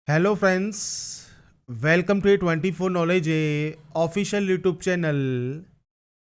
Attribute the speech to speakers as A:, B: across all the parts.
A: Hello friends, welcome to 24 knowledge official YouTube channel.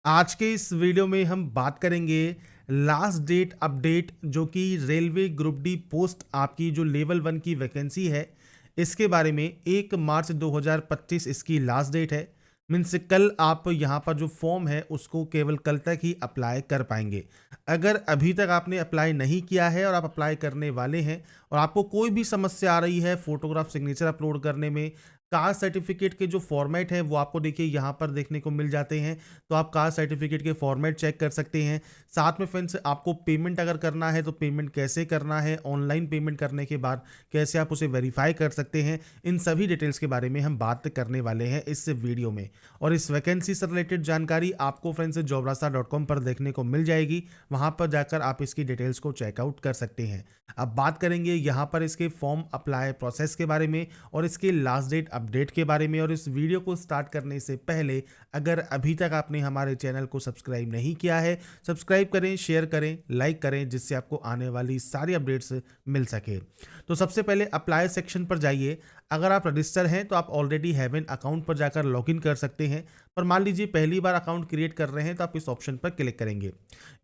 A: आज के इस वीडियो में हम बात करेंगे लास्ट डेट अपडेट, जो कि रेलवे ग्रुप डी पोस्ट आपकी जो लेवल 1 की वैकेंसी है इसके बारे में। 1 मार्च 2025 इसकी लास्ट डेट है। मीन्स कल आप यहाँ पर जो फॉर्म है उसको केवल कल तक ही अप्लाई कर पाएंगे। अगर अभी तक आपने अप्लाई नहीं किया है और आप अप्लाई करने वाले हैं और आपको कोई भी समस्या आ रही है फोटोग्राफ सिग्नेचर अपलोड करने में, कास्ट सर्टिफिकेट के जो फॉर्मेट है वो आपको देखिए यहाँ पर देखने को मिल जाते हैं। तो आप कास्ट सर्टिफिकेट के फॉर्मेट चेक कर सकते हैं। साथ में फ्रेंड्स, आपको पेमेंट अगर करना है तो पेमेंट कैसे करना है, ऑनलाइन पेमेंट करने के बाद कैसे आप उसे वेरीफाई कर सकते हैं, इन सभी डिटेल्स के बारे में हम बात करने वाले हैं इस वीडियो में। और इस वैकेंसी से रिलेटेड जानकारी आपको फ्रेंड्स jobrasta.com पर देखने को मिल जाएगी। वहाँ पर जाकर आप इसकी डिटेल्स को चेकआउट कर सकते हैं। अब बात करेंगे यहाँ पर इसके फॉर्म अप्लाई प्रोसेस के बारे में और इसके लास्ट डेट अपडेट के बारे में। और इस वीडियो को स्टार्ट करने से पहले अगर अभी तक आपने हमारे चैनल को सब्सक्राइब नहीं किया है, सब्सक्राइब करें, शेयर करें, लाइक करें, जिससे आपको आने वाली सारी अपडेट्स मिल सके। तो सबसे पहले अप्लाई सेक्शन पर जाइए। अगर आप रजिस्टर हैं तो आप ऑलरेडी हैव एन अकाउंट पर जाकर लॉगिन कर सकते हैं, पर मान लीजिए पहली बार अकाउंट क्रिएट कर रहे हैं तो आप इस ऑप्शन पर क्लिक करेंगे।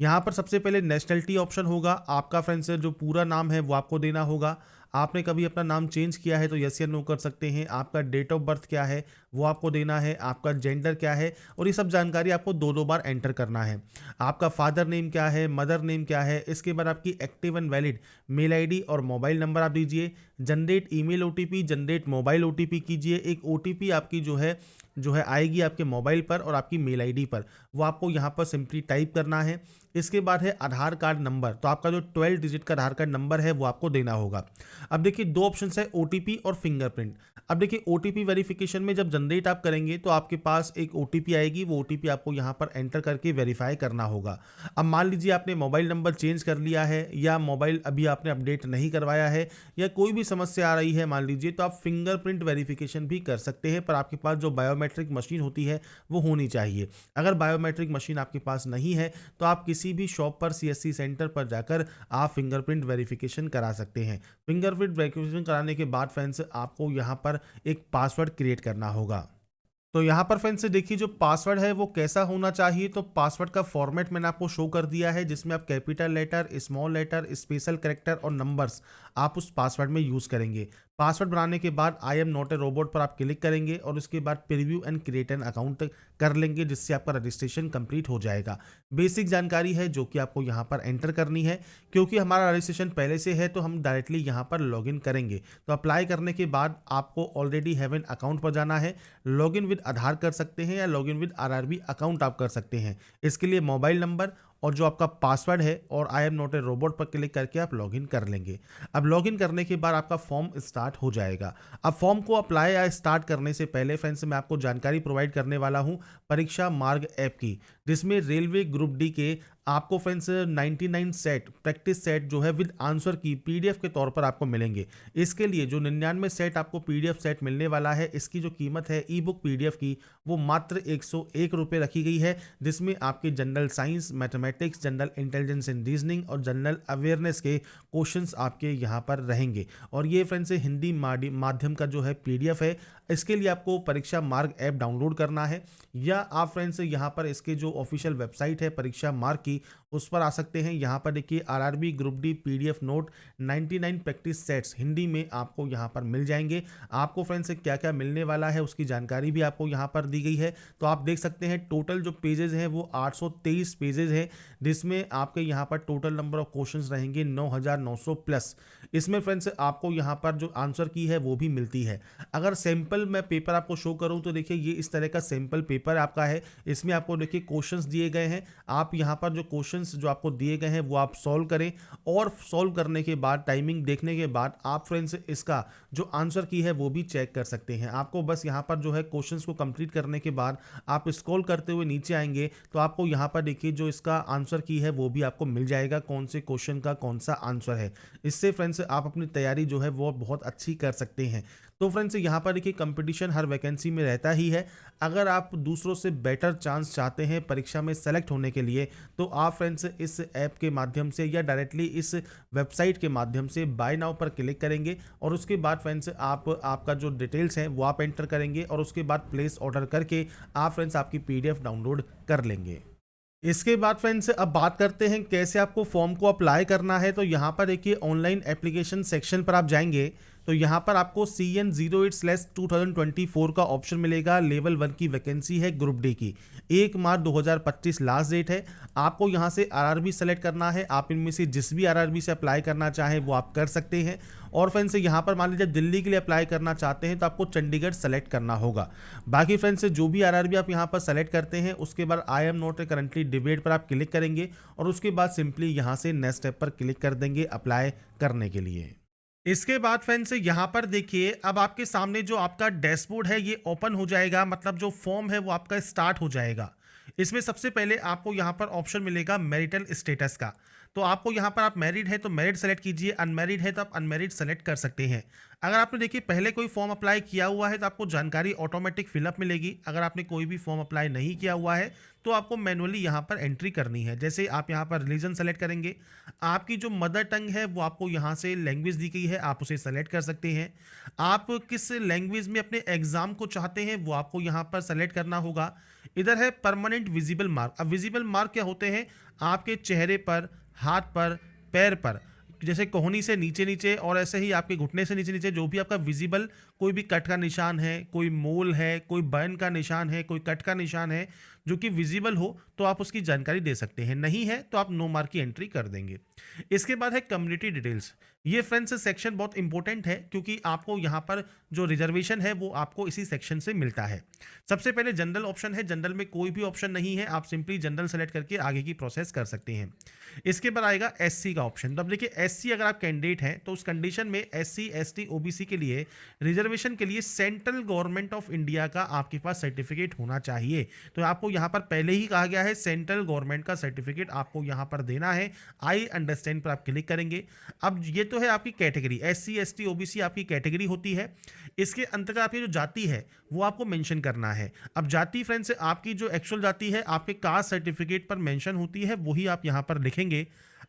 A: यहाँ पर सबसे पहले नेशनलिटी ऑप्शन होगा। आपका फ्रेंड्स जो पूरा नाम है वो आपको देना होगा। आपने कभी अपना नाम चेंज किया है तो यस या नो कर सकते हैं। आपका डेट ऑफ बर्थ क्या है वो आपको देना है। आपका जेंडर क्या है, और ये सब जानकारी आपको दो दो बार एंटर करना है। आपका फादर नेम क्या है, मदर नेम क्या है, इसके बाद आपकी active and valid mail ID और मोबाइल नंबर आप दीजिए। Generate email OTP, generate mobile OTP कीजिए। एक ओटीपी आपकी जो है आएगी आपके मोबाइल पर और आपकी मेल आईडी पर, वो आपको यहाँ पर सिंपली टाइप करना है। इसके बाद है आधार कार्ड नंबर, तो आपका जो 12 डिजिट का आधार कार्ड नंबर है वो आपको देना होगा। अब देखिए दो ऑप्शन है, ओटीपी और फिंगरप्रिंट। अब देखिए ओटीपी वेरिफिकेशन में जब जनरेट आप करेंगे तो आपके पास एक ओटीपी आएगी, वो ओटीपी आपको यहाँ पर एंटर करके वेरीफाई करना होगा। अब मान लीजिए आपने मोबाइल नंबर चेंज कर लिया है या मोबाइल अभी आपने अपडेट नहीं करवाया है या कोई भी समस्या आ रही है मान लीजिए, तो आप फिंगरप्रिंट वेरिफिकेशन भी कर सकते हैं, पर आपके पास जो बायोमेट्रिक मशीन होती है वो होनी चाहिए। अगर बायोमेट्रिक मशीन आपके पास नहीं है तो आप किसी भी शॉप पर सीएससी सेंटर पर जाकर आप फिंगरप्रिंट वेरिफिकेशन करा सकते हैं। फिंगरप्रिंट वेरिफिकेशन कराने के बाद फ्रेंड्स आपको यहाँ पर एक पासवर्ड क्रिएट करना होगा। तो यहाँ पर फ्रेंड्स देखिए जो पासवर्ड है वो कैसा होना चाहिए। तो पासवर्ड का फॉर्मेट मैंने आपको शो कर दिया है, जिसमें आप capital letter, small letter, special character और नंबर्स आप उस पासवर्ड में यूज़ करेंगे। पासवर्ड बनाने के बाद I am not a robot पर आप क्लिक करेंगे और उसके बाद preview and create an account कर लेंगे, जिससे आपका रजिस्ट्रेशन कंप्लीट हो जाएगा। बेसिक जानकारी है जो कि आपको यहाँ पर एंटर करनी है। क्योंकि हमारा रजिस्ट्रेशन पहले से है तो हम डायरेक्टली यहाँ पर लॉगिन करेंगे। तो अप्लाई करने के बाद आपको ऑलरेडी हैव एन अकाउंट पर जाना है। लॉगिन विद आधार कर सकते हैं या लॉगिन विद आरआरबी अकाउंट आप कर सकते हैं। इसके लिए मोबाइल नंबर और जो आपका पासवर्ड है और I am not a robot पर क्लिक करके आप लॉगिन कर लेंगे। अब लॉगिन करने के बाद आपका फॉर्म स्टार्ट हो जाएगा। अब फॉर्म को अप्लाई या स्टार्ट करने से पहले फ्रेंड्स मैं आपको जानकारी प्रोवाइड करने वाला हूं परीक्षा मार्ग ऐप की, जिसमें रेलवे ग्रुप डी के आपको फ्रेंड्स 99 सेट प्रैक्टिस सेट जो है विद आंसर की पीडीएफ के तौर पर आपको मिलेंगे। इसके लिए जो 99 सेट आपको पीडीएफ सेट मिलने वाला है, इसकी जो कीमत है ई बुक पीडीएफ की वो मात्र 101 रुपये रखी गई है, जिसमें आपके general science, mathematics, general intelligence and reasoning और जनरल अवेयरनेस के क्वेश्चंस आपके यहाँ पर रहेंगे। और ये फ्रेंड्स हिंदी माध्यम का जो है पीडीएफ है। इसके लिए आपको परीक्षा मार्ग ऐप डाउनलोड करना है, या आप फ्रेंड्स यहाँ पर इसके जो ऑफिशियल वेबसाइट है परीक्षा मार्ग की उस पर आ सकते हैं। यहाँ पर देखिए RRB group D PDF note 99 practice sets Hindi में आपको यहाँ पर मिल जाएंगे। आपको फ्रेंड्स क्या क्या मिलने वाला है उसकी जानकारी भी आपको यहाँ पर दी गई है। तो आप देख सकते हैं टोटल जो पेजेस हैं वो 823 पेजेस हैं, जिसमें आपके यहाँ पर टोटल नंबर ऑफ क्वेश्चंस रहेंगे 9900 प्लस। इसमें फ्रेंड्स आपको यहाँ पर जो आंसर की है वो भी मिलती है। अगर सैंपल मैं पेपर आपको शो करूँ तो देखिए ये इस तरह का सैंपल पेपर आपका है। इसमें आपको देखिए क्वेश्चंस दिए गए हैं। आप यहाँ पर जो क्वेश्चंस जो आपको दिए गए हैं वो आप सॉल्व करें, और सॉल्व करने के बाद टाइमिंग देखने के बाद आप फ्रेंड्स इसका जो आंसर की है वो भी चेक कर सकते हैं। आपको बस यहाँ पर जो है क्वेश्चंस को कंप्लीट करने के बाद आप स्क्रॉल करते हुए नीचे आएंगे तो आपको यहाँ पर देखिए जो इसका आंसर की है वो भी आपको मिल जाएगा, कौन से क्वेश्चन का कौन सा आंसर है। इससे फ्रेंड्स फ्रेंड्स आप अपनी तैयारी जो है वो बहुत अच्छी कर सकते हैं। तो फ्रेंड्स यहाँ पर देखिए कंपटीशन हर वैकेंसी में रहता ही है। अगर आप दूसरों से बेटर चांस चाहते हैं परीक्षा में सेलेक्ट होने के लिए, तो आप फ्रेंड्स इस ऐप के माध्यम से या डायरेक्टली इस वेबसाइट के माध्यम से बाय नाउ पर क्लिक करेंगे और उसके बाद फ्रेंड्स आप आपका जो डिटेल्स हैं वो आप एंटर करेंगे और उसके बाद प्लेस ऑर्डर करके आप फ्रेंड्स आपकी पीडीएफ डाउनलोड कर लेंगे। इसके बाद फ्रेंड्स अब बात करते हैं कैसे आपको फॉर्म को अप्लाई करना है। तो यहाँ पर देखिए ऑनलाइन एप्लीकेशन सेक्शन पर आप जाएंगे तो यहाँ पर आपको CN08/2024 का ऑप्शन मिलेगा। लेवल 1 की वैकेंसी है, ग्रुप डी की। 1 मार्च 2025 लास्ट डेट है। आपको यहाँ से आरआरबी सेलेक्ट करना है। आप इनमें से जिस भी आरआरबी से अप्लाई करना चाहें वो आप कर सकते हैं। और फ्रेंड्स यहाँ पर मान लीजिए दिल्ली के लिए अप्लाई करना चाहते हैं तो आपको चंडीगढ़ सेलेक्ट करना होगा। बाकी फ्रेंड्स जो भी आरआरबी आप यहाँ पर सेलेक्ट करते हैं उसके बाद I am not currently debate पर आप क्लिक करेंगे और उसके बाद सिंपली यहाँ से नेक्स्ट स्टेप पर क्लिक कर देंगे अप्लाई करने के लिए। इसके बाद फ्रेंड्स यहाँ पर देखिए अब आपके सामने जो आपका डैशबोर्ड है ये ओपन हो जाएगा, मतलब जो फॉर्म है वो आपका स्टार्ट हो जाएगा। इसमें सबसे पहले आपको यहाँ पर ऑप्शन मिलेगा मैरिटल स्टेटस का। तो आपको यहाँ पर आप मैरिड है तो मैरिड सेलेक्ट कीजिए, अनमैरिड है तो आप अनमैरिड सेलेक्ट कर सकते हैं। अगर आपने देखिए पहले कोई फॉर्म अप्लाई किया हुआ है तो आपको जानकारी ऑटोमेटिक फिलअप मिलेगी। अगर आपने कोई भी फॉर्म अप्लाई नहीं किया हुआ है तो आपको मैनुअली यहाँ पर एंट्री करनी है। जैसे आप यहाँ पर रिलीजन सेलेक्ट करेंगे, आपकी जो मदर टंग है वो आपको यहाँ से लैंग्वेज दी गई है, आप उसे सेलेक्ट कर सकते हैं। आप किस लैंग्वेज में अपने एग्जाम को चाहते हैं वो आपको यहाँ पर सेलेक्ट करना होगा। इधर है परमानेंट विजिबल मार्क। अब विजिबल मार्क क्या होते हैं? आपके चेहरे पर, हाथ पर, पैर पर, जैसे कोहनी से नीचे नीचे और ऐसे ही आपके घुटने से नीचे नीचे जो भी आपका विजिबल, कोई भी कट का निशान है, कोई मोल है, कोई बर्न का निशान है, कोई कट का निशान है जो कि विजिबल हो तो आप उसकी जानकारी दे सकते हैं। नहीं है तो आप नो मार्क की एंट्री कर देंगे। इसके बाद है कम्युनिटी डिटेल्स। ये फ्रेंड्स सेक्शन बहुत इंपॉर्टेंट है क्योंकि आपको यहाँ पर जो रिजर्वेशन है वो आपको इसी सेक्शन से मिलता है। सबसे पहले जनरल ऑप्शन है। जनरल में कोई भी ऑप्शन नहीं है, आप सिंपली जनरल सेलेक्ट करके आगे की प्रोसेस कर सकते हैं। इसके बाद आएगा एससी का ऑप्शन। तो अब देखिए एससी अगर आप कैंडिडेट हैं तो उस कंडीशन में एससी, एसटी, ओबीसी के लिए रिजर्वेशन के लिए सेंट्रल गवर्नमेंट ऑफ इंडिया का आपके पास सर्टिफिकेट होना चाहिए। तो आपको यहाँ पर पहले ही कहा गया है सेंट्रल गवर्नमेंट का सर्टिफिकेट आपको यहाँ पर देना है। आई अंडरस्टैंड पर आप क्लिक करेंगे। अब ये तो है आपकी कैटेगरी, एससी, एसटी, ओबीसी आपकी कैटेगरी होती है। इसके अंतर्गत आपकी जो जाति है वो आपको मेंशन करना है। अब जाति फ्रेंड्स आपकी जो एक्चुअल जाति है आपके कास्ट सर्टिफिकेट पर मेंशन होती है, वही आप यहाँ पर लिखेंगे।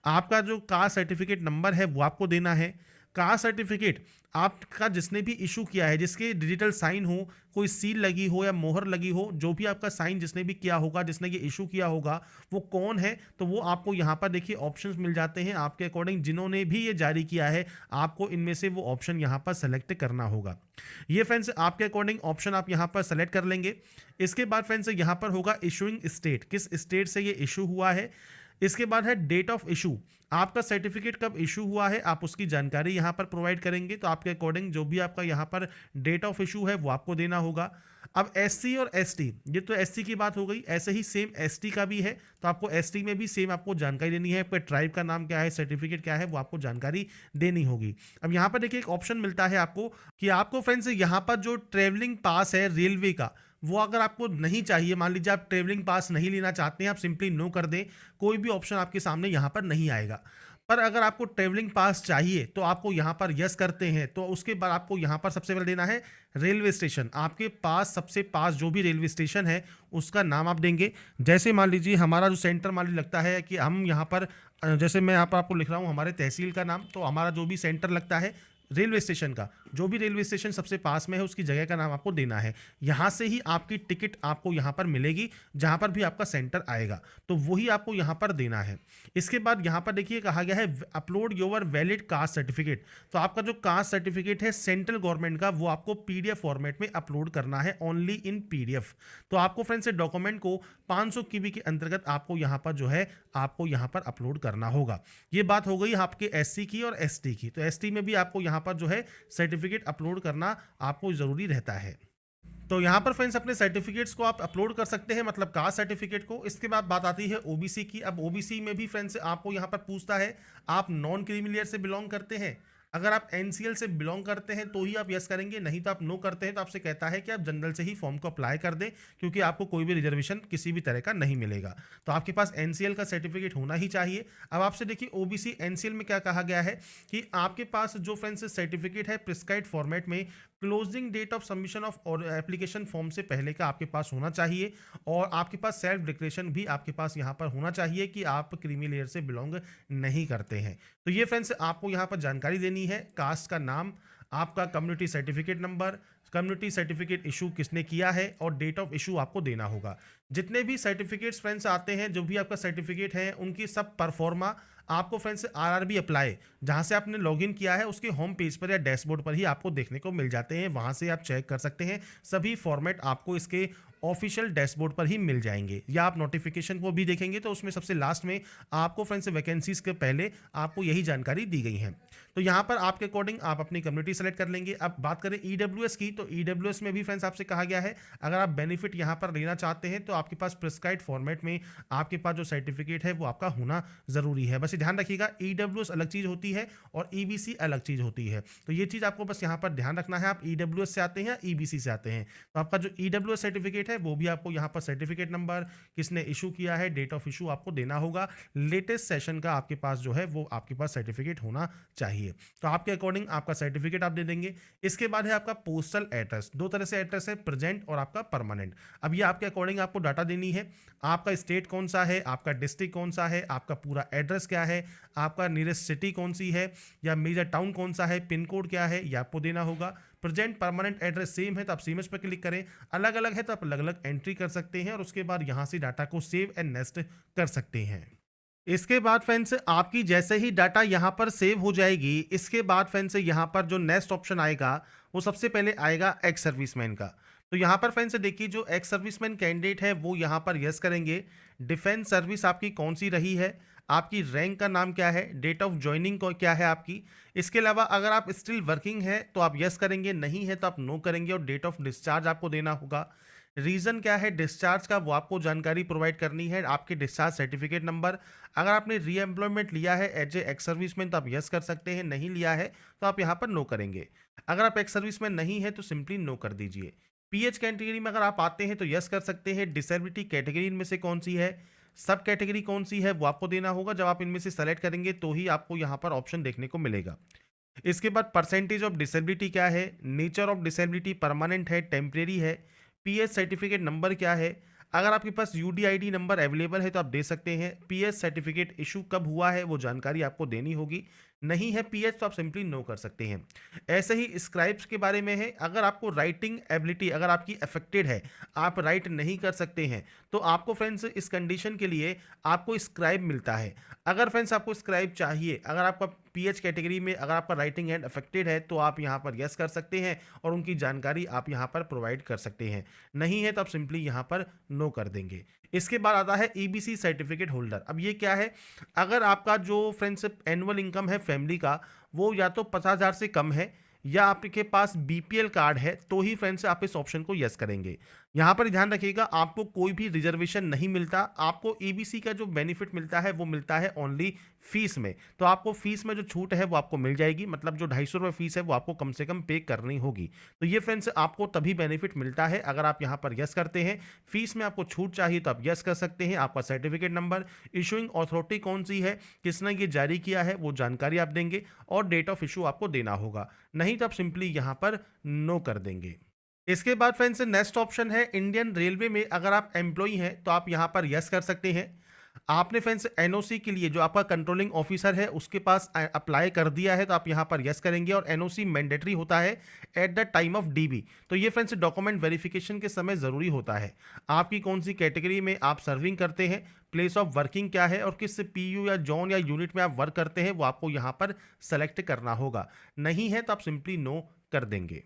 A: आपका जो कास्ट सर्टिफिकेट नंबर है वो आपको देना है। कास्ट सर्टिफिकेट आपका जिसने भी इशू किया है, जिसके डिजिटल साइन हो, कोई सील लगी हो या मोहर लगी हो, जो भी आपका साइन जिसने भी किया होगा, जिसने ये इशू किया होगा वो कौन है, तो वो आपको यहाँ पर देखिए ऑप्शंस मिल जाते हैं आपके अकॉर्डिंग। जिन्होंने भी ये जारी किया है आपको इनमें से वो ऑप्शन यहाँ पर सेलेक्ट करना होगा। ये फ्रेंड्स आपके अकॉर्डिंग ऑप्शन आप यहाँ पर सेलेक्ट कर लेंगे। इसके बाद फ्रेंड्स यहाँ पर होगा इशूइंग स्टेट, किस स्टेट से ये इशू हुआ है। इसके बाद है डेट ऑफ इशू, आपका सर्टिफिकेट कब इशू हुआ है आप उसकी जानकारी यहाँ पर प्रोवाइड करेंगे। तो आपके अकॉर्डिंग जो भी आपका यहाँ पर डेट ऑफ इशू है वो आपको देना होगा। अब एससी और एसटी, ये तो एससी की बात हो गई, ऐसे ही सेम एसटी का भी है। तो आपको एसटी में भी सेम आपको जानकारी देनी है। आपका ट्राइब का नाम क्या है, सर्टिफिकेट क्या है, वो आपको जानकारी देनी होगी। अब यहाँ पर देखिए एक ऑप्शन मिलता है आपको कि आपको फ्रेंड्स यहाँ पर जो ट्रेवलिंग पास है रेलवे का, वो अगर आपको नहीं चाहिए, मान लीजिए आप ट्रेवलिंग पास नहीं लेना चाहते हैं, आप सिंपली नो कर दें, कोई भी ऑप्शन आपके सामने यहाँ पर नहीं आएगा। पर अगर आपको ट्रेवलिंग पास चाहिए तो आपको यहाँ पर यस करते हैं तो उसके बाद आपको यहाँ पर सबसे पहले देना है रेलवे स्टेशन। आपके पास सबसे पास जो भी रेलवे स्टेशन है उसका नाम आप देंगे। जैसे मान लीजिए हमारा जो सेंटर मान लीजिए लगता है कि हम यहाँ पर, जैसे मैं यहाँ पर आपको लिख रहा हूँ हमारे तहसील का नाम, तो हमारा जो भी सेंटर लगता है रेलवे स्टेशन का, जो भी रेलवे स्टेशन सबसे पास में है उसकी जगह का नाम आपको देना है। यहाँ से ही आपकी टिकट आपको यहाँ पर मिलेगी, जहाँ पर भी आपका सेंटर आएगा तो वही आपको यहाँ पर देना है। इसके बाद यहाँ पर देखिए कहा गया है upload your valid caste certificate. तो आपका जो कास्ट सर्टिफिकेट है सेंट्रल गवर्नमेंट का वो आपको पीडीएफ फॉर्मेट में अपलोड करना है, ओनली इन पीडीएफ। तो आपको फ्रेंड्स डॉक्यूमेंट को 500 KB के अंतर्गत आपको यहाँ पर जो है आपको यहाँ पर अपलोड करना होगा। ये बात हो गई आपके एससी की और एसटी की। तो एसटी में भी आपको यहाँ पर जो है सर्टिफिकेट अपलोड करना आपको जरूरी रहता है। तो यहाँ पर फ्रेंड्स अपने सर्टिफिकेट्स को आप अपलोड कर सकते हैं, मतलब कास्ट सर्टिफिकेट को। इसके बाद बात आती है ओबीसी की। अब ओबीसी में भी फ्रेंड्स आपको यहाँ पर पूछता है आप नॉन क्रीमी लेयर से बिलोंग करते हैं। अगर आप एनसीएल से बिलोंग करते हैं तो ही आप यस करेंगे, नहीं तो आप नो करते हैं तो आपसे कहता है कि आप जनरल से ही फॉर्म को अप्लाई कर दें, क्योंकि आपको कोई भी रिजर्वेशन किसी भी तरह का नहीं मिलेगा। तो आपके पास एनसीएल का सर्टिफिकेट होना ही चाहिए। अब आपसे देखिए ओबीसी एनसीएल में क्या कहा गया है कि आपके पास जो फ्रेंड्स सर्टिफिकेट है प्रिस्क्राइब्ड फॉर्मेट में closing date of submission of और एप्लीकेशन फॉर्म से पहले का आपके पास होना चाहिए, और आपके पास सेल्फ डिक्लेरेशन भी आपके पास यहाँ पर होना चाहिए कि आप क्रीमी लेयर से बिलोंग नहीं करते हैं। तो ये फ्रेंड्स आपको यहाँ पर जानकारी देनी है, कास्ट का नाम, आपका community certificate number, community certificate issue किसने किया है, और डेट ऑफ इशू आपको देना होगा। जितने भी सर्टिफिकेट्स फ्रेंड्स आते हैं, जो भी आपका सर्टिफिकेट है, उनकी सब परफॉर्मा आपको फ्रेंड्स आरआरबी अप्लाई जहां से आपने लॉगिन किया है उसके होम पेज पर या डैशबोर्ड पर ही आपको देखने को मिल जाते हैं, वहां से आप चेक कर सकते हैं। सभी फॉर्मेट आपको इसके ऑफिशियल डैशबोर्ड पर ही मिल जाएंगे, या आप नोटिफिकेशन को भी देखेंगे तो उसमें सबसे लास्ट में आपको फ्रेंड्स वैकेंसीज के पहले आपको यही जानकारी दी गई है। तो यहाँ पर आपके अकॉर्डिंग आप अपनी कम्युनिटी सेलेक्ट कर लेंगे। अब बात करें ईडब्ल्यूएस की, तो ईडब्ल्यूएस में भी फ्रेंड्स आपसे कहा गया है अगर आप बेनिफिट यहाँ पर लेना चाहते हैं तो आपके पास प्रिस्क्राइब्ड फॉर्मेट में आपके पास जो सर्टिफिकेट है वो आपका होना जरूरी है। बस ध्यान रखिएगा, ईडब्ल्यूएस अलग चीज होती है और ईबीसी अलग चीज होती है, तो ये चीज आपको बस यहाँ पर ध्यान रखना है। आप ईडब्ल्यूएस से आते हैं या ईबीसी से आते हैं, तो आपका जो ईडब्ल्यूएस सर्टिफिकेट है वो भी आपको यहाँ पर सर्टिफिकेट नंबर, किसने इशू किया है, डेट ऑफ इशू आपको देना होगा। लेटेस्ट सेशन का आपके पास जो है वो आपके पास सर्टिफिकेट होना चाहिए। तो आपके अकॉर्डिंग आपका सर्टिफिकेट आप दे देंगे। इसके बाद है आपका पोस्टल एड्रेस। दो तरह से एड्रेस है, प्रेजेंट और आपका परमानेंट। अब ये आपके अकॉर्डिंग आपको डाटा देनी है, आपका स्टेट कौन सा है, आपका डिस्ट्रिक्ट कौन सा है, आपका पूरा एड्रेस क्या है, आपका नियरेस्ट सिटी कौन सी है या मेजर टाउन कौन सा है, पिन कोड क्या है, ये आपको देना होगा। प्रेजेंट परमानेंट एड्रेस सेम है तो आप सेम पर क्लिक करें, अलग अलग है तो आप अलग अलग एंट्री कर सकते हैं, और उसके बाद यहां से डाटा को सेव एंड नेक्स्ट कर सकते हैं। इसके बाद फ्रेंड्स आपकी जैसे ही डाटा यहाँ पर सेव हो जाएगी, इसके बाद फ्रेंड्स यहाँ पर जो नेक्स्ट ऑप्शन आएगा वो सबसे पहले आएगा एक्स सर्विसमैन का। तो यहाँ पर फ्रेंड्स देखिए जो एक्स सर्विसमैन कैंडिडेट है वो यहाँ पर यस करेंगे। डिफेंस सर्विस आपकी कौन सी रही है, आपकी रैंक का नाम क्या है, डेट ऑफ ज्वाइनिंग को क्या है आपकी। इसके अलावा अगर आप स्टिल वर्किंग है तो आप यस करेंगे, नहीं है तो आप नो करेंगे, और डेट ऑफ डिस्चार्ज आपको देना होगा। रीज़न क्या है डिस्चार्ज का वो आपको जानकारी प्रोवाइड करनी है, आपके डिस्चार्ज सर्टिफिकेट नंबर। अगर आपने री एम्प्लॉयमेंट लिया है एज ए एक्स सर्विसमैन तो आप यस कर सकते हैं, नहीं लिया है तो आप यहाँ पर नो करेंगे। अगर आप एक्स सर्विसमैन नहीं है तो सिंपली नो कर दीजिए। पीएच कैटेगरी में अगर आप आते हैं तो यस कर सकते हैं। डिसेबिलिटी कैटेगरी इनमें से कौन सी है, सब कैटेगरी कौन सी है वो आपको देना होगा। जब आप इनमें से सेलेक्ट करेंगे तो ही आपको यहाँ पर ऑप्शन देखने को मिलेगा। इसके बाद परसेंटेज ऑफ डिसेबिलिटी क्या है, नेचर ऑफ डिसेबिलिटी परमानेंट है, टेम्परेरी है, पीएच सर्टिफिकेट नंबर क्या है। अगर आपके पास यूडीआईडी नंबर अवेलेबल है तो आप दे सकते हैं। पीएच सर्टिफिकेट इशू कब हुआ है वो जानकारी आपको देनी होगी, नहीं है पीएच तो आप सिंपली नो कर सकते हैं। ऐसे ही स्क्राइब्स के बारे में है, अगर आपको राइटिंग एबिलिटी अगर आपकी अफेक्टेड है, आप राइट नहीं कर सकते हैं, तो आपको फ्रेंड्स इस कंडीशन के लिए आपको स्क्राइब मिलता है। अगर फ्रेंड्स आपको स्क्राइब चाहिए, अगर आपका पीएच कैटेगरी में अगर आपका राइटिंग हैंड अफेक्टेड है तो आप यहाँ पर यस कर सकते हैं और उनकी जानकारी आप यहाँ पर प्रोवाइड कर सकते हैं, नहीं है तो आप सिंपली यहाँ पर नो कर देंगे। इसके बाद आता है ईबीसी सर्टिफिकेट होल्डर। अब ये क्या है, अगर आपका जो फ्रेंड्स एनुअल इनकम है फैमिली का वो या तो 50,000 से कम है या आपके पास बीपीएल कार्ड है तो ही फ्रेंड्स आप इस ऑप्शन को यस करेंगे। यहाँ पर ध्यान रखिएगा आपको कोई भी रिजर्वेशन नहीं मिलता, आपको ईबीसी का जो बेनिफिट मिलता है वो मिलता है ओनली फीस में। तो आपको फीस में जो छूट है वो आपको मिल जाएगी, मतलब जो 250 रुपये फीस है वो आपको कम से कम पे करनी होगी। तो ये फ्रेंड्स आपको तभी बेनिफिट मिलता है अगर आप यहाँ पर यस करते हैं। फीस में आपको छूट चाहिए तो आप यस कर सकते हैं। आपका सर्टिफिकेट नंबर, इशूइंग अथॉरिटी कौन सी है, किसने ये जारी किया है वो जानकारी आप देंगे, और डेट ऑफ इशू आपको देना होगा, नहीं तो आप सिंपली यहाँ पर नो कर देंगे। इसके बाद फ्रेंड्स नेक्स्ट ऑप्शन है इंडियन रेलवे में अगर आप एम्प्लॉई हैं तो आप यहाँ पर यस कर सकते हैं। आपने फ्रेंड्स एनओसी के लिए जो आपका कंट्रोलिंग ऑफिसर है उसके पास अप्लाई कर दिया है तो आप यहाँ पर यस करेंगे, और एनओसी मैंडेटरी होता है at the time of dB. तो ये फ्रेंड्स डॉक्यूमेंट वेरिफिकेशन के समय ज़रूरी होता है। आपकी कौन सी कैटेगरी में आप सर्विंग करते हैं, प्लेस ऑफ वर्किंग क्या है, और किस पीयू या जोन या यूनिट में आप वर्क करते हैं वो आपको यहाँ पर सेलेक्ट करना होगा, नहीं है तो आप सिंपली नो कर देंगे।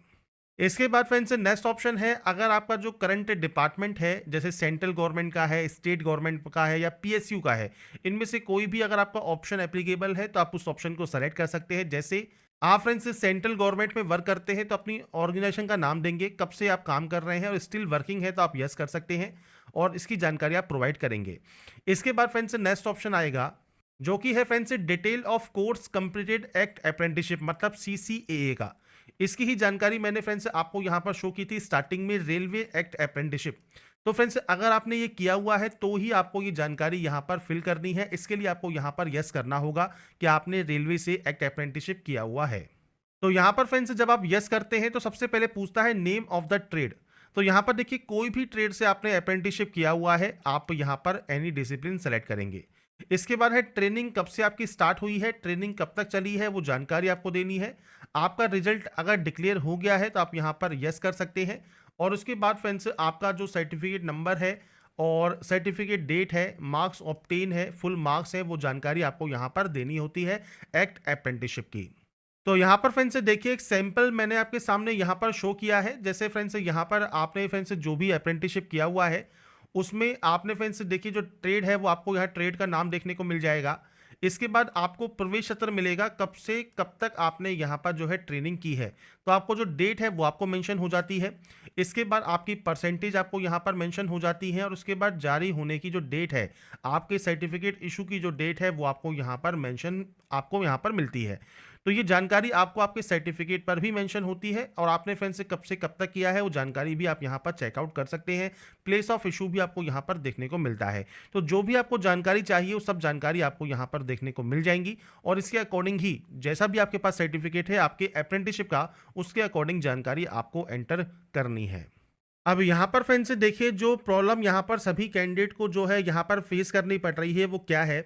A: इसके बाद फ्रेंड्स नेक्स्ट ऑप्शन है अगर आपका जो करंट डिपार्टमेंट है जैसे सेंट्रल गवर्नमेंट का है, स्टेट गवर्नमेंट का है या पीएसयू का है, इनमें से कोई भी अगर आपका ऑप्शन एप्लीकेबल है तो आप उस ऑप्शन को सेलेक्ट कर सकते हैं। जैसे आप फ्रेंड्स सेंट्रल गवर्नमेंट में वर्क करते हैं तो अपनी ऑर्गेनाइजेशन का नाम देंगे, कब से आप काम कर रहे हैं, और स्टिल वर्किंग है तो आप यस कर सकते हैं और इसकी जानकारी आप प्रोवाइड करेंगे। इसके बाद फ्रेंड्स नेक्स्ट ऑप्शन आएगा जो कि है friends detail of course completed act apprenticeship मतलब सीसीएए का। इसकी ही जानकारी मैंने फ्रेंड्स आपको यहाँ पर शो की थी स्टार्टिंग में, रेलवे एक्ट अप्रेंटिसशिप। तो फ्रेंड्स अगर आपने ये किया हुआ है तो ही आपको ये जानकारी यहाँ पर फिल करनी है। इसके लिए आपको यहाँ पर यस करना होगा कि आपने रेलवे से एक्ट अप्रेंटिसशिप किया हुआ है। तो यहाँ पर फ्रेंड्स जब आप यस करते हैं तो सबसे पहले पूछता है नेम ऑफ द ट्रेड। तो यहाँ पर देखिए कोई भी ट्रेड से आपने अप्रेंटिसशिप किया हुआ है, आप यहाँ पर एनी डिसिप्लिन सेलेक्ट करेंगे। इसके बाद है ट्रेनिंग कब से आपकी स्टार्ट हुई है, ट्रेनिंग कब तक चली है, वो जानकारी आपको देनी है। आपका रिजल्ट अगर डिक्लेयर हो गया है तो आप यहाँ पर यस कर सकते हैं। और उसके बाद फ्रेंड्स आपका जो सर्टिफिकेट नंबर है और सर्टिफिकेट डेट है, मार्क्स ऑब्टेन है, फुल मार्क्स है, वो जानकारी आपको यहाँ पर देनी होती है एक्ट अप्रेंटिसशिप की। तो यहाँ पर फ्रेंड्स देखिए एक सैंपल मैंने आपके सामने यहाँ पर शो किया है। जैसे फ्रेंड्स यहाँ पर आपने फ्रेंड्स जो भी अप्रेंटिसशिप किया हुआ है उसमें आपने फ्रेंड्स देखिए जो ट्रेड है वो आपको यहाँ ट्रेड का नाम देखने को मिल जाएगा। इसके बाद आपको प्रवेश पत्र मिलेगा कब से कब तक आपने यहाँ पर जो है ट्रेनिंग की है, तो आपको जो डेट है वो आपको मेंशन हो जाती है। इसके बाद आपकी परसेंटेज आपको यहाँ पर मेंशन हो जाती है और उसके बाद जारी होने की जो डेट है, आपके सर्टिफिकेट इशू की जो डेट है वो आपको यहाँ पर मेंशन आपको यहाँ पर मिलती है। तो ये जानकारी आपको आपके सर्टिफिकेट पर भी मेंशन होती है और आपने फ्रेंड से कब तक किया है वो जानकारी भी आप यहाँ पर चेकआउट कर सकते हैं। प्लेस ऑफ इशू भी आपको यहाँ पर देखने को मिलता है। तो जो भी आपको जानकारी चाहिए वो सब जानकारी आपको यहाँ पर देखने को मिल जाएंगी और इसके अकॉर्डिंग ही जैसा भी आपके पास सर्टिफिकेट है आपके अप्रेंटिसशिप का, उसके अकॉर्डिंग जानकारी आपको एंटर करनी है। अब यहाँ पर फ्रेंड्स से देखिए जो प्रॉब्लम यहाँ पर सभी कैंडिडेट को जो है यहाँ पर फेस करनी पड़ रही है वो क्या है।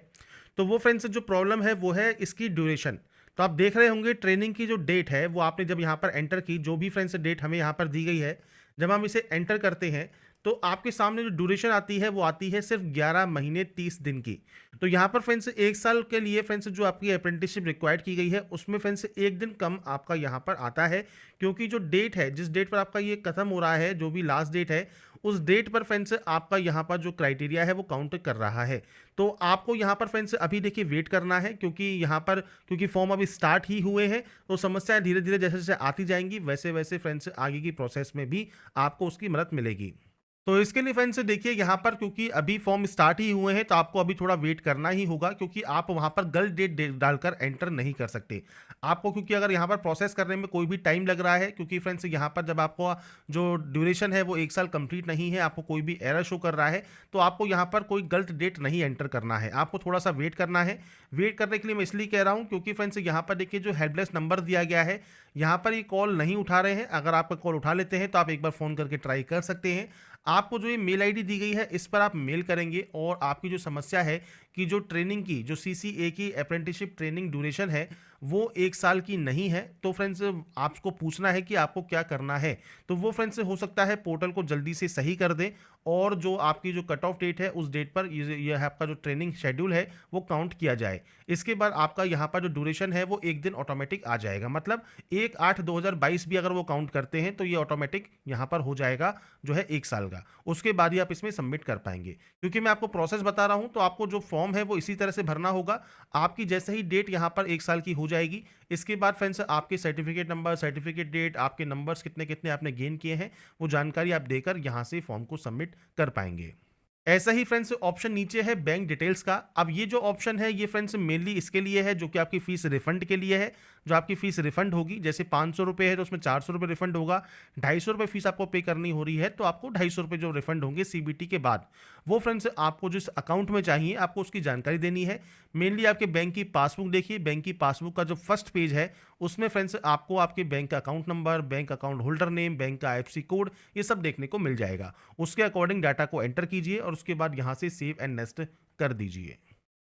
A: तो वो फ्रेंड्स जो प्रॉब्लम है वो है इसकी ड्यूरेशन। तो आप देख रहे होंगे ट्रेनिंग की जो डेट है वो आपने जब यहाँ पर एंटर की, जो भी फ्रेंड्स डेट हमें यहाँ पर दी गई है, जब हम इसे एंटर करते हैं तो आपके सामने जो ड्यूरेशन आती है वो आती है सिर्फ 11 महीने 30 दिन की। तो यहाँ पर फ्रेंड्स एक साल के लिए फ्रेंड्स जो आपकी अप्रेंटिसशिप रिक्वायर्ड की गई है उसमें फ्रेंड्स एक दिन कम आपका यहाँ पर आता है, क्योंकि जो डेट है जिस डेट पर आपका ये खत्म हो रहा है, जो भी लास्ट डेट है उस डेट पर फ्रेंड्स आपका यहाँ पर जो क्राइटेरिया है वो काउंट कर रहा है। तो आपको यहाँ पर फ्रेंड्स अभी देखिए वेट करना है, क्योंकि यहाँ पर क्योंकि फॉर्म अभी स्टार्ट ही हुए हैं तो समस्याएं धीरे धीरे जैसे जैसे आती जाएंगी वैसे वैसे फ्रेंड्स आगे की प्रोसेस में भी आपको उसकी मदद मिलेगी। तो इसके लिए फ्रेंड्स देखिए यहाँ पर क्योंकि अभी फॉर्म स्टार्ट ही हुए हैं तो आपको अभी थोड़ा वेट करना ही होगा, क्योंकि आप वहाँ पर गलत डेट डालकर एंटर नहीं कर सकते आपको, क्योंकि अगर यहाँ पर प्रोसेस करने में कोई भी टाइम लग रहा है, क्योंकि फ्रेंड्स यहाँ पर जब आपको जो ड्यूरेशन है वो एक साल कंप्लीट नहीं है, आपको कोई भी एरर शो कर रहा है तो आपको यहाँ पर कोई गलत डेट नहीं एंटर करना है, आपको थोड़ा सा वेट करना है। वेट करने के लिए मैं इसलिए कह रहा हूँ क्योंकि फ्रेंड्स यहाँ पर देखिए जो हेल्पलेस नंबर दिया गया है यहाँ पर ये कॉल नहीं उठा रहे हैं। अगर आपका कॉल उठा लेते हैं तो आप एक बार फ़ोन करके ट्राई कर सकते हैं। आपको जो ये मेल आईडी दी गई है इस पर आप मेल करेंगे और आपकी जो समस्या है कि जो ट्रेनिंग की जो सीसीए की अप्रेंटिसशिप ट्रेनिंग ड्यूरेशन है वो एक साल की नहीं है, तो फ्रेंड्स आपको पूछना है कि आपको क्या करना है। तो वो फ्रेंड्स हो सकता है पोर्टल को जल्दी से सही कर दें और जो आपकी जो कट ऑफ डेट है उस डेट पर ये आपका जो ट्रेनिंग शेड्यूल है वो काउंट किया जाए। इसके बाद आपका यहाँ पर जो ड्यूरेशन है वो एक दिन ऑटोमेटिक आ जाएगा, मतलब 1/8/2022 भी अगर वो काउंट करते हैं तो ये ऑटोमेटिक यहाँ पर हो जाएगा जो है एक साल का। उसके बाद ही आप इसमें सबमिट कर पाएंगे। क्योंकि मैं आपको प्रोसेस बता रहा हूँ तो आपको जो फॉर्म है वो इसी तरह से भरना होगा। आपकी जैसे ही डेट यहाँ पर एक साल की हो जाएगी, इसके बाद फ्रेंड्स आपके सर्टिफिकेट नंबर, सर्टिफिकेट डेट, आपके नंबर्स कितने कितने आपने गेन किए हैं वो जानकारी आप देकर यहाँ से फॉर्म को सबमिट कर पाएंगे। ऐसा ही फ्रेंड्स ऑप्शन नीचे है बैंक डिटेल्स का। अब ये जो ऑप्शन है ये फ्रेंड्स मेनली इसके लिए है जो कि आपकी फीस रिफंड के लिए है। जो आपकी फीस रिफंड होगी, जैसे 500 रुपये है तो उसमें 400 रुपये रिफंड होगा, 250 रुपये फीस आपको पे करनी हो रही है तो आपको 250 रुपये जो रिफंड होंगे सीबीटी के बाद, वो फ्रेंड्स आपको जिस अकाउंट में चाहिए आपको उसकी जानकारी देनी है। मेनली आपके बैंक की पासबुक देखिए, बैंक की पासबुक का जो फर्स्ट पेज है उसमें फ्रेंड्स आपको आपके बैंक का account number, bank account holder name, bank का आईएफएससी कोड, ये सब देखने को मिल जाएगा। उसके अकॉर्डिंग डाटा को एंटर कीजिए और उसके बाद यहाँ से सेव एंड नेक्स्ट कर दीजिए।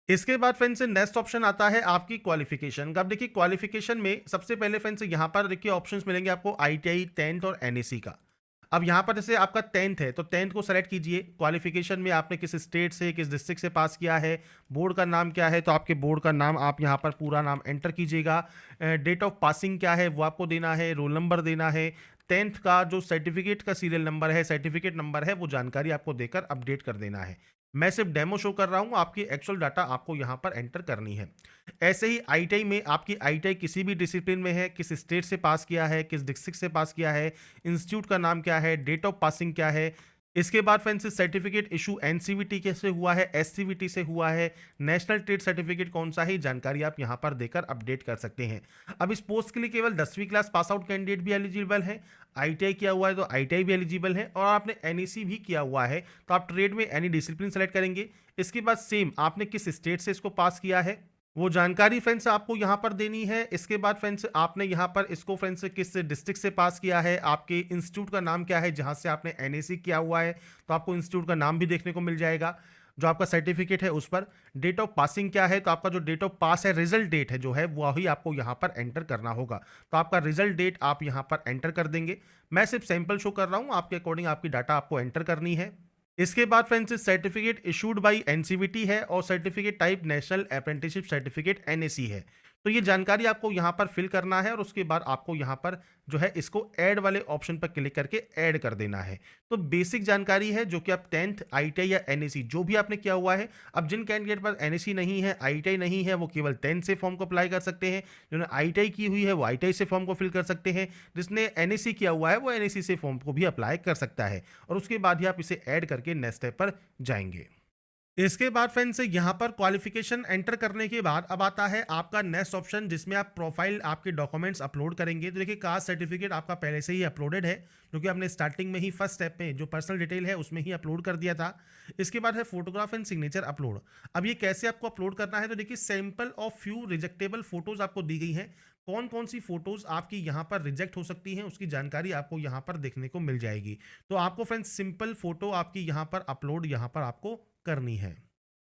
A: इसके बाद फ्रेंड्स नेक्स्ट ऑप्शन आता है आपकी क्वालिफिकेशन का। अब देखिए क्वालिफिकेशन में सबसे पहले फ्रेंड्स यहाँ पर देखिए ऑप्शंस मिलेंगे आपको आईटीआई, 10th और एनएसी का। अब यहाँ पर जैसे आपका 10th है तो 10th को सेलेक्ट कीजिए। क्वालिफिकेशन में आपने किस स्टेट से, किस डिस्ट्रिक्ट से पास किया है, बोर्ड का नाम क्या है, तो आपके बोर्ड का नाम आप यहाँ पर पूरा नाम एंटर कीजिएगा। डेट ऑफ पासिंग क्या है वो आपको देना है, रोल नंबर देना है। 10th का जो सर्टिफिकेट का सीरियल नंबर है, सर्टिफिकेट नंबर है, वो जानकारी आपको देकर अपडेट कर देना है। मैं सिर्फ डेमो शो कर रहा हूँ, आपकी एक्चुअल डाटा आपको यहाँ पर एंटर करनी है। ऐसे ही आईटीआई में आपकी आईटीआई किसी भी डिसिप्लिन में है, किस स्टेट से पास किया है, किस डिस्ट्रिक्ट से पास किया है, इंस्टीट्यूट का नाम क्या है, डेट ऑफ पासिंग क्या है, इसके बाद फ्रेंड्स सर्टिफिकेट इशू एनसीवीटी से हुआ है, एससीवीटी से हुआ है, नेशनल ट्रेड सर्टिफिकेट कौन सा है, जानकारी आप यहाँ पर देकर अपडेट कर सकते हैं। अब इस पोस्ट के लिए केवल 10वीं क्लास पास आउट कैंडिडेट भी एलिजिबल है, आईटीआई किया हुआ है तो आईटीआई भी एलिजिबल है, और आपने एनईसी भी किया हुआ है तो आप ट्रेड में एनी डिसिप्लिन सेलेक्ट करेंगे। इसके बाद सेम आपने किस स्टेट से इसको पास किया है वो जानकारी फ्रेंड्स आपको यहाँ पर देनी है। इसके बाद फ्रेंड्स आपने यहाँ पर इसको फ्रेंड्स किस डिस्ट्रिक्ट से पास किया है, आपके इंस्टीट्यूट का नाम क्या है जहाँ से आपने एनएसी किया हुआ है, तो आपको इंस्टीट्यूट का नाम भी देखने को मिल जाएगा। जो आपका सर्टिफिकेट है उस पर डेट ऑफ पासिंग क्या है, तो आपका जो डेट ऑफ पास है, रिजल्ट डेट है जो है वही आपको यहाँ पर एंटर करना होगा। तो आपका रिजल्ट डेट आप यहाँ पर एंटर कर देंगे। मैं सिर्फ सैंपल शो कर रहा हूँ, आपके अकॉर्डिंग आपकी डाटा आपको एंटर करनी है। इसके बाद friends certificate issued by NCVT है और certificate type national apprenticeship certificate NAC है। तो ये जानकारी आपको यहाँ पर फिल करना है और उसके बाद आपको यहाँ पर जो है इसको ऐड वाले ऑप्शन पर क्लिक करके ऐड कर देना है। तो बेसिक जानकारी है जो कि आप 10th आईटीआई या एनएसी जो भी आपने किया हुआ है। अब जिन कैंडिडेट पर एनएसी नहीं है, आईटीआई नहीं है, वो केवल 10th से फॉर्म को अप्लाई कर सकते हैं। जिन्होंने आईटीआई की हुई है वो आईटीआई से फॉर्म को फिल कर सकते हैं। जिसने एनएसी किया हुआ है वो एनएसी से फॉर्म को भी अप्लाई कर सकता है और उसके बाद ही आप इसे ऐड करके नेक्स्ट स्टेप पर जाएंगे। इसके बाद फ्रेंड्स यहाँ पर क्वालिफिकेशन एंटर करने के बाद अब आता है आपका नेक्स्ट ऑप्शन जिसमें आप प्रोफाइल आपके डॉक्यूमेंट्स अपलोड करेंगे। तो देखिए कास्ट सर्टिफिकेट आपका पहले से ही अपलोडेड है जो कि आपने स्टार्टिंग में ही फर्स्ट स्टेप में जो पर्सनल डिटेल है उसमें ही अपलोड कर दिया था। इसके बाद है फोटोग्राफ एंड सिग्नेचर अपलोड। अब ये कैसे आपको अपलोड करना है, तो देखिए सैंपल ऑफ फ्यू रिजेक्टेबल फोटोज आपको दी गई हैं। कौन कौन सी फोटोज आपकी यहाँ पर रिजेक्ट हो सकती हैं उसकी जानकारी आपको यहाँ पर देखने को मिल जाएगी। तो आपको फ्रेंड्स सिंपल फोटो आपकी यहाँ पर अपलोड यहाँ पर आपको करनी है।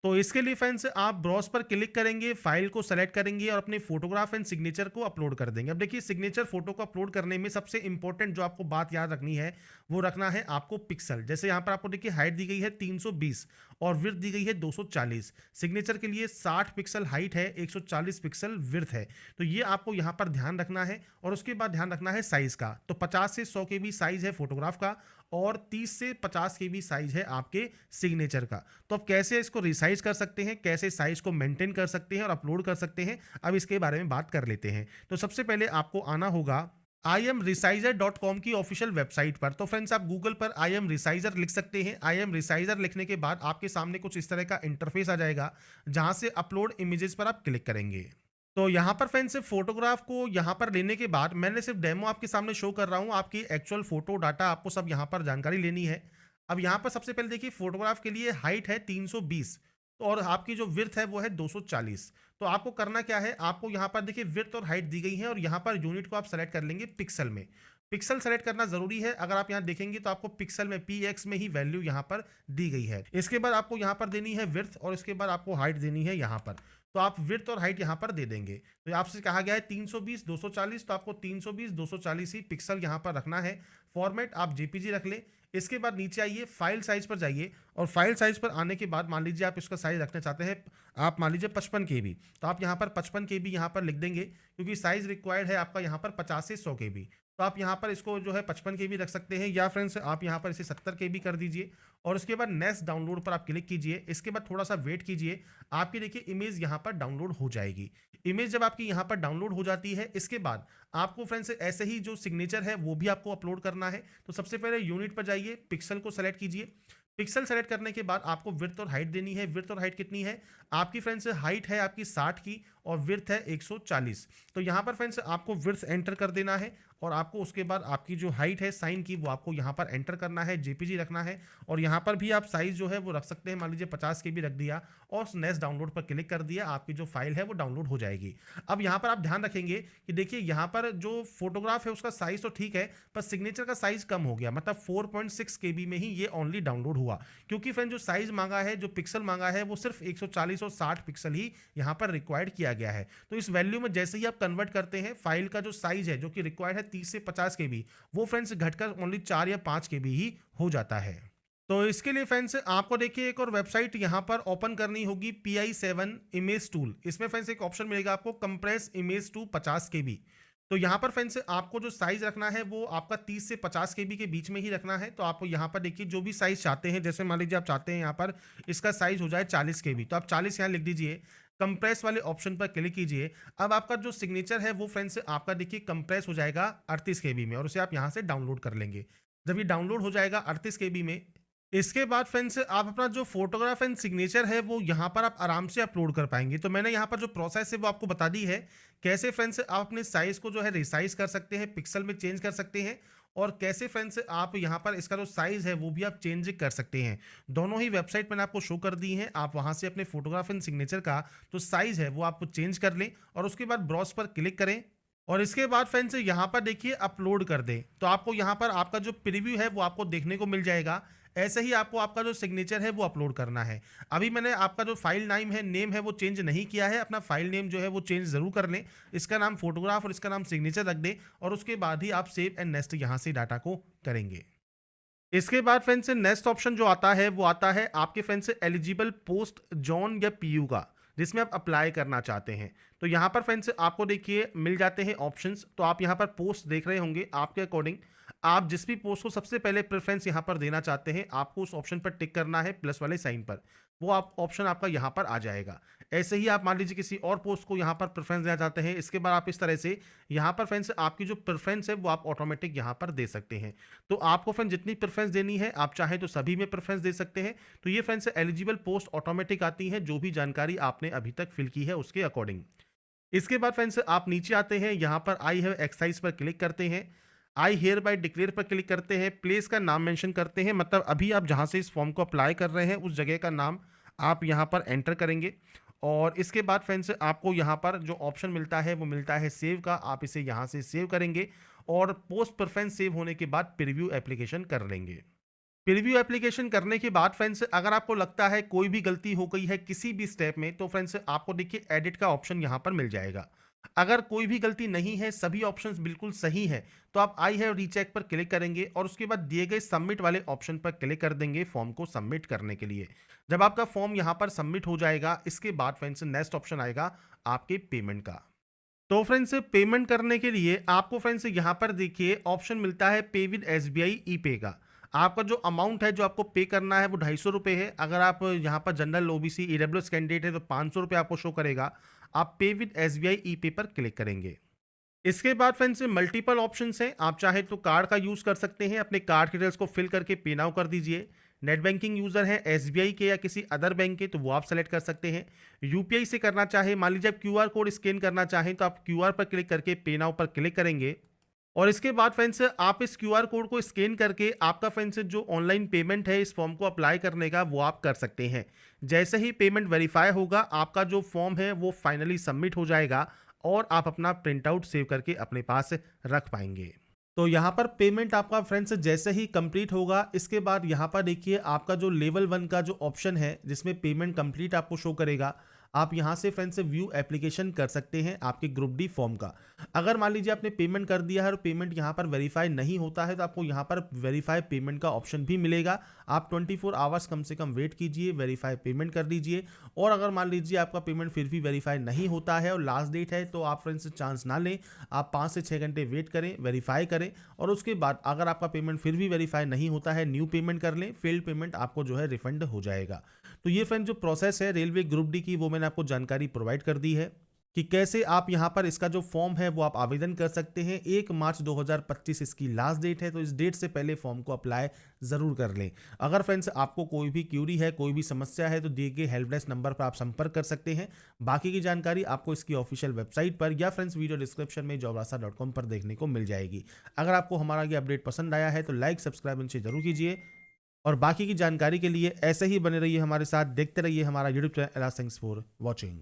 A: तो इसके लिए फ्रेंड्स आप ब्राउज पर क्लिक करेंगे, फाइल को सेलेक्ट करेंगे और अपने फोटोग्राफ एंड सिग्नेचर को अपलोड कर देंगे। अब देखिए सिग्नेचर फोटो को अपलोड करने में सबसे इंपॉर्टेंट जो आपको बात याद रखनी है वो रखना है आपको पिक्सल। जैसे यहाँ पर आपको देखिए हाइट दी गई है 320 और विड्थ दी गई है 240। सिग्नेचर के लिए 60 पिक्सल हाइट है, 140 पिक्सल विड्थ है। तो ये आपको यहाँ पर ध्यान रखना है और उसके बाद ध्यान रखना है साइज का। तो 50 से 100 के भी साइज है फोटोग्राफ का और 30 से 50 के भी साइज है आपके सिग्नेचर का। तो आप कैसे इसको रिसाइज कर सकते हैं, कैसे साइज को मेंटेन कर सकते हैं और अपलोड कर सकते हैं, अब इसके बारे में बात कर लेते हैं। तो सबसे पहले आपको आना होगा imresizer.com की ऑफिशियल वेबसाइट पर। तो फ्रेंड्स आप गूगल पर आई एम रिसाइजर लिख सकते हैं। आई एम रिसाइजर लिखने के बाद आपके सामने कुछ इस तरह का इंटरफेस आ जाएगा जहां से अपलोड इमेजेस पर आप क्लिक करेंगे। तो यहाँ पर फ्रेंड्स फोटोग्राफ को यहाँ पर लेने के बाद मैंने सिर्फ डेमो आपके सामने शो कर रहा हूँ, आपकी एक्चुअल फोटो डाटा आपको सब यहाँ पर जानकारी लेनी है। अब यहाँ पर सबसे पहले देखिए फोटोग्राफ के लिए हाइट है 320 और आपकी जो विड्थ है वो है 240। तो आपको करना क्या है, आपको यहाँ पर देखिए विड्थ और हाइट दी गई है और यहाँ पर यूनिट को आप सेलेक्ट कर लेंगे पिक्सल में। पिक्सल सेलेक्ट करना जरूरी है, अगर आप यहाँ देखेंगे तो आपको पिक्सल में px में ही वैल्यू यहाँ पर दी गई है। इसके बाद आपको यहाँ पर देनी है विड्थ और इसके बाद आपको हाइट देनी है यहाँ पर। तो आप विड्थ और हाइट यहाँ पर दे देंगे। तो आपसे कहा गया है 320 240, तो आपको 320 240 ही पिक्सल यहाँ पर रखना है। फॉर्मेट आप जेपीजी रख ले। इसके बाद नीचे आइए, फाइल साइज पर जाइए और फाइल साइज पर आने के बाद मान लीजिए आप इसका साइज रखना चाहते हैं, आप मान लीजिए 55 KB, तो आप यहाँ पर 55 KB यहाँ पर लिख देंगे क्योंकि साइज रिक्वायर्ड है आपका यहाँ पर 50 से 100 KB। तो आप यहाँ पर इसको जो है 55 KB रख सकते हैं या फ्रेंड्स आप यहाँ पर इसे 70 KB कर दीजिए और उसके बाद नेक्स्ट डाउनलोड पर आप क्लिक कीजिए। इसके बाद थोड़ा सा वेट कीजिए, आपकी देखिए इमेज यहाँ पर डाउनलोड हो जाएगी। इमेज जब आपकी यहाँ पर डाउनलोड हो जाती है इसके बाद आपको फ्रेंड्स ऐसे ही जो सिग्नेचर है वो भी आपको अपलोड करना है। तो सबसे पहले यूनिट पर जाइए, पिक्सल को सेलेक्ट कीजिए। पिक्सल सेलेक्ट करने के बाद आपको विड्थ और हाइट देनी है। विड्थ और हाइट कितनी है आपकी फ्रेंड्स, हाइट है आपकी 60 की और विड्थ है 140। तो यहाँ पर फ्रेंड्स आपको विड्थ एंटर कर देना है और आपको उसके बाद आपकी जो हाइट है साइन की वो आपको यहाँ पर एंटर करना है, जेपीजी रखना है और यहाँ पर भी आप साइज जो है वो रख सकते हैं। मान लीजिए 50 KB रख दिया और नेक्स्ट डाउनलोड पर क्लिक कर दिया, आपकी जो फाइल है वो डाउनलोड हो जाएगी। अब यहाँ पर आप ध्यान रखेंगे कि देखिए यहाँ पर जो फोटोग्राफ है उसका साइज तो ठीक है पर सिग्नेचर का साइज कम हो गया, मतलब 4.6 KB में ही ये ओनली डाउनलोड हुआ क्योंकि फ्रेंड जो साइज मांगा है, जो पिक्सल मांगा है वो सिर्फ 140 और 60 पिक्सल ही यहाँ पर रिक्वायर्ड किया गया है। तो इस वैल्यू में जैसे ही आप कन्वर्ट करते हैं फाइल का जो साइज है जो कि रिक्वायर्ड है 30 से 50 KB, वो फ्रेंड्स घटकर ओनली 4 या 5 KB ही हो जाता है। तो इसके लिए फ्रेंड्स आपको देखिए एक और वेबसाइट यहाँ पर ओपन करनी होगी, PI7 इमेज टूल। इसमें फ्रेंड्स एक ऑप्शन मिलेगा आपको कंप्रेस इमेज टू 50 KB। तो यहाँ पर फ्रेंड्स आपको जो साइज रखना है वो आपका 30 से 50 KB के बीच में ही रखना है। तो आपको यहाँ पर देखिए जो भी साइज चाहते हैं, जैसे मान लीजिए आप चाहते हैं यहाँ पर इसका साइज हो जाए 40 KB, तो आप 40 यहाँ लिख दीजिए। कंप्रेस वाले ऑप्शन पर क्लिक कीजिए। अब आपका जो सिग्नेचर है वो फ्रेंड्स आपका देखिए कंप्रेस हो जाएगा 38 KB में और उसे आप यहाँ से डाउनलोड कर लेंगे। जब ये डाउनलोड हो जाएगा 38 KB में इसके बाद फ्रेंड्स आप अपना जो फोटोग्राफ एंड सिग्नेचर है वो यहाँ पर आप आराम से अपलोड कर पाएंगे। तो मैंने यहाँ पर जो प्रोसेस है वो आपको बता दी है, कैसे फ्रेंड्स आप अपने साइज को जो है रिसाइज कर सकते हैं, पिक्सल में चेंज कर सकते हैं, और कैसे फ्रेंड्स आप यहाँ पर इसका जो साइज है वो भी आप चेंज कर सकते हैं। दोनों ही वेबसाइट मैंने आपको शो कर दी हैं। आप वहाँ से अपने फोटोग्राफ एंड सिग्नेचर का जो साइज है वो आप चेंज कर लें और उसके बाद ब्राउज पर क्लिक करें और इसके बाद फ्रेंड्स यहाँ पर देखिए अपलोड कर दें, तो आपको यहाँ पर आपका जो प्रीव्यू है वो आपको देखने को मिल जाएगा। ऐसे ही आपको आपका जो सिग्नेचर है वो अपलोड करना है। अभी मैंने आपका जो फाइल नेम है वो चेंज नहीं किया है। अपना फाइल नेम जो है वो चेंज जरूर कर लें, इसका नाम फोटोग्राफ और इसका नाम सिग्नेचर रख दें और उसके बाद ही आप सेव एंड नेक्स्ट यहाँ से डाटा को करेंगे। इसके बाद फ्रेंड्स नेक्स्ट ऑप्शन जो आता है वो आता है आपके फ्रेंड्स एलिजिबल पोस्ट जॉन या पीयू का, जिसमें आप अप्लाई करना चाहते हैं। तो यहाँ पर फ्रेंड्स आपको देखिए मिल जाते हैं ऑप्शंस। तो आप यहाँ पर पोस्ट देख रहे होंगे, आपके अकॉर्डिंग आप जिस भी पोस्ट को सबसे पहले प्रेफरेंस यहाँ पर देना चाहते हैं, आपको उस ऑप्शन पर टिक करना है प्लस वाले साइन पर, वो आप ऑप्शन आपका यहाँ पर आ जाएगा। ऐसे ही आप मान लीजिए किसी और पोस्ट को यहाँ पर प्रेफरेंस देना चाहते हैं, इसके बाद आप इस तरह से यहाँ पर फ्रेंड्स आपकी जो प्रेफरेंस है वो आप ऑटोमेटिक यहाँ पर दे सकते हैं। तो आपको फ्रेंड्स जितनी प्रेफरेंस देनी है आप चाहें तो सभी में प्रेफरेंस दे सकते हैं। तो ये फ्रेंड्स एलिजिबल पोस्ट ऑटोमेटिक आती है, जो भी जानकारी आपने अभी तक फिल की है उसके अकॉर्डिंग। इसके बाद फ्रेंड्स आप नीचे आते हैं, यहाँ पर आई हैव एक्सरसाइज पर क्लिक करते हैं, आई हेयर बाय डिक्लेयर पर क्लिक करते हैं, प्लेस का नाम मेंशन करते हैं, मतलब अभी आप जहाँ से इस फॉर्म को अप्लाई कर रहे हैं उस जगह का नाम आप यहाँ पर एंटर करेंगे। और इसके बाद फ्रेंड्स आपको यहाँ पर जो ऑप्शन मिलता है वो मिलता है सेव का, आप इसे यहाँ से सेव करेंगे और पोस्ट प्रेफरेंस सेव होने के बाद प्रीव्यू एप्लीकेशन कर लेंगे। प्रीव्यू एप्लीकेशन करने के बाद फ्रेंड्स अगर आपको लगता है कोई भी गलती हो गई है किसी भी स्टेप में, तो फ्रेंड्स आपको देखिए एडिट का ऑप्शन यहाँ पर मिल जाएगा। अगर कोई भी गलती नहीं है, सभी ऑप्शंस बिल्कुल सही है, तो आप आई हैव रीचेक पर क्लिक करेंगे और उसके बाद दिए गए सबमिट वाले ऑप्शन पर क्लिक कर देंगे फॉर्म को सबमिट करने के लिए। जब आपका फॉर्म यहाँ पर सबमिट हो जाएगा, इसके बाद फ्रेंड्स नेक्स्ट ऑप्शन आएगा आपके पेमेंट का। तो फ्रेंड्स पेमेंट करने के लिए आपको फ्रेंड्स यहाँ पर देखिए ऑप्शन मिलता है पे विद SBI ई पे का। आपका जो अमाउंट है जो आपको पे करना है वो 250 रुपये है। अगर आप यहाँ पर जनरल OBC EWS कैंडिडेट है तो 500 रुपये आपको शो करेगा। आप पे विद SBI ई पे पर क्लिक करेंगे। इसके बाद फ्रेंड्स मल्टीपल ऑप्शंस हैं, आप चाहे तो कार्ड का यूज़ कर सकते हैं, अपने कार्ड डिटेल्स को फिल करके पे नाउ कर दीजिए। नेट बैंकिंग यूज़र है SBI के या किसी अदर बैंक के, तो वो आप सेलेक्ट कर सकते हैं। UPI से करना चाहे, मान लीजिए आप QR कोड स्कैन करना चाहें तो आप QR पर क्लिक करके पे नाउ पर क्लिक करेंगे और इसके बाद फ्रेंड्स आप इस QR कोड को स्कैन करके आपका फ्रेंड्स जो ऑनलाइन पेमेंट है इस फॉर्म को अप्लाई करने का वो आप कर सकते हैं। जैसे ही पेमेंट वेरीफाई होगा, आपका जो फॉर्म है वो फाइनली सबमिट हो जाएगा और आप अपना प्रिंट आउट सेव करके अपने पास रख पाएंगे। तो यहाँ पर पेमेंट आपका फ्रेंड्स जैसे ही कंप्लीट होगा, इसके बाद यहाँ पर देखिए आपका जो लेवल 1 का जो ऑप्शन है जिसमें पेमेंट कंप्लीट आपको शो करेगा, आप यहाँ से फ्रेंड्स व्यू एप्लीकेशन कर सकते हैं आपके ग्रुप डी फॉर्म का। अगर मान लीजिए आपने पेमेंट कर दिया है और पेमेंट यहाँ पर वेरीफाई नहीं होता है, तो आपको यहाँ पर वेरीफाई पेमेंट का ऑप्शन भी मिलेगा। आप 24 आवर्स कम से कम वेट कीजिए, वेरीफाई पेमेंट कर दीजिए। और अगर मान लीजिए आपका पेमेंट फिर भी वेरीफाई नहीं होता है और लास्ट डेट है, तो आप फ्रेंड्स चांस ना लें, आप 5 से 6 घंटे वेट करें, वेरीफाई करें और उसके बाद अगर आपका पेमेंट फिर भी वेरीफाई नहीं होता है, न्यू पेमेंट कर लें, फेल्ड पेमेंट आपको जो है रिफंड हो जाएगा। तो ये फ्रेंड जो प्रोसेस है रेलवे ग्रुप डी की, वो मैंने आपको जानकारी प्रोवाइड कर दी है कि कैसे आप यहाँ पर इसका जो फॉर्म है वो आप आवेदन कर सकते हैं। 1 मार्च 2025 इसकी लास्ट डेट है, तो इस डेट से पहले फॉर्म को अप्लाई ज़रूर कर लें। अगर फ्रेंड्स आपको कोई भी क्यूरी है, कोई भी समस्या है, तो दिए गए हेल्पलाइन नंबर पर आप संपर्क कर सकते हैं। बाकी की जानकारी आपको इसकी ऑफिशियल वेबसाइट पर या फ्रेंड्स वीडियो डिस्क्रिप्शन में jobrasa.com पर देखने को मिल जाएगी। अगर आपको हमारा ये अपडेट पसंद आया है तो लाइक सब्सक्राइब इनसे जरूर कीजिए और बाकी की जानकारी के लिए ऐसे ही बने रहिए हमारे साथ, देखते रहिए हमारा YouTube channel. Thanks for watching.